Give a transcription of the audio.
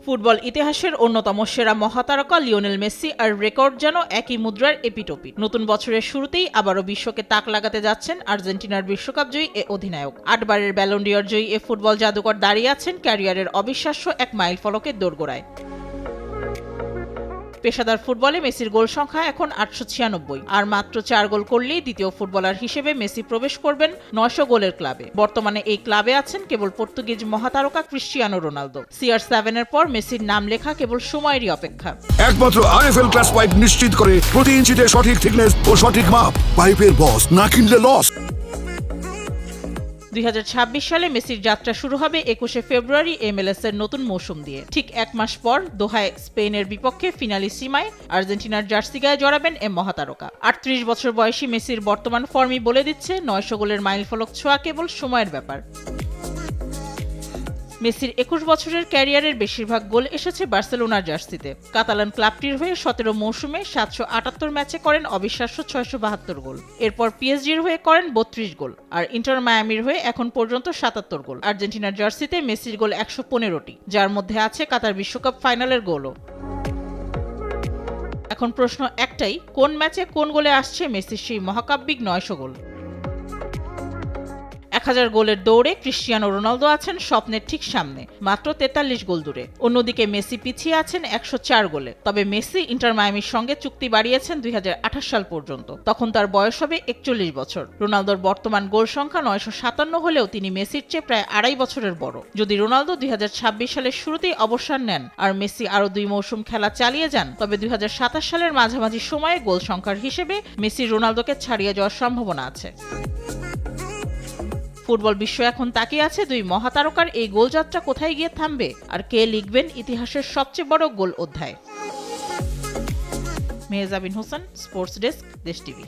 Football ইতিহাসের অন্যতম সেরা মহাতারকা লিওনেল মেসি আর রেকর্ড যেন একই মুদ্রার এপিটোপিট। নতুন বছরের শুরুতেই আবারও বিশ্বকে তাক লাগাতে যাচ্ছেন আর্জেন্টিনার বিশ্বকাপ জয়ী এ অধিনায়ক। 8 বারের ব্যালন ডি'অর জয়ী এ ফুটবল জাদুকর দাঁড়িয়ে আছেন ক্যারিয়ারের অবিশ্বাস্য এক মাইল ফলকের দোরগোড়ায়। পেশাদার ফুটবলে মেসির গোল সংখ্যা এখন 896, আর মাত্র 4 গোল করলেই দ্বিতীয় ফুটবলার হিসেবে মেসি প্রবেশ করবেন 900 গোলের ক্লাবে। বর্তমানে এই ক্লাবে আছেন কেবল পর্তুগিজ মহাতারকা ক্রিস্টিয়ানো রোনালদো। CR7 এর পর মেসির নাম লেখা কেবল সময়েরই অপেক্ষা। একমাত্র আরএফএল ক্লাস পাইপ নিশ্চিত করে প্রতি ইঞ্চিতে সঠিক থিকনেস ও সঠিক মাপ। পাইপের বস, না কিনলে লস। 2026 সালে মেসির যাত্রা শুরু হবে 21শে ফেব্রুয়ারি MLS এর নতুন মৌসুম দিয়ে। ঠিক এক মাস পর দোহায় স্পেনের বিপক্ষে ফিনালিসিমায় আর্জেন্টিনার জার্সি গায়ে জড়াবেন এ মহাতারকা। 38 বছর বয়সী মেসির বর্তমান ফর্মই বলে দিচ্ছে 900 গোলের মাইলফলক ছোঁয়া কেবল সময়ের ব্যাপার। মেসির 21 বছরের ক্যারিয়ারের বেশিরভাগ গোল এসেছে বার্সেলোনার জার্সিতে। কাতালান ক্লাবটির হয়ে 17 মৌসুমে 778 ম্যাচে করেন অবিশ্বাস্য 672 গোল। এরপর পিএসজির হয়ে করেন 32 গোল, আর ইন্টার মায়ামির হয়ে এখন পর্যন্ত 77 গোল। আর্জেন্টিনার জার্সিতে মেসির গোল 115টি, যার মধ্যে আছে কাতার বিশ্বকাপ ফাইনালের গোলও। এখন প্রশ্ন একটাই, কোন ম্যাচে কোন গোলে আসছে মেসির সেই মহাকাব্যিক 900 গোল? 1000 গোলের দৌড়ে ক্রিস্টিয়ানো রোনালদো আছেন স্বপ্নের ঠিক সামনে, মাত্র 43 গোল দূরে। অন্যদিকে মেসি পিছিয়ে আছেন 104 গোলে। তবে মেসি ইন্টার মায়ামির সঙ্গে চুক্তি বাড়িয়েছেন 2028 সাল পর্যন্ত, তখন তার বয়স হবে 41 বছর। রোনালদোর বর্তমান গোল সংখ্যা 957 হলেও তিনি মেসির চেয়ে প্রায় 2.5 বছরের বড়। যদি রোনালদো 2026 সালের শুরুতেই অবসর নেন আর মেসি আরও 2 মৌসুম খেলা চালিয়ে যান, তবে 2027 সালের মাঝামাঝি সময়ে গোল সংখ্যার হিসেবে মেসি রোনালদোকে ছাড়িয়ে যাওয়ার সম্ভাবনা আছে। ফুটবল বিশ্ব এখন তাকিয়ে আছে দুই মহাতারকার এই গোলযাত্রা কোথায় গিয়ে থামবে, আর কে লিখবেন ইতিহাসের সবচেয়ে বড় গোল অধ্যায়। মেহজাবিন হোসেন, স্পোর্টস ডেস্ক, দেশ টিভি।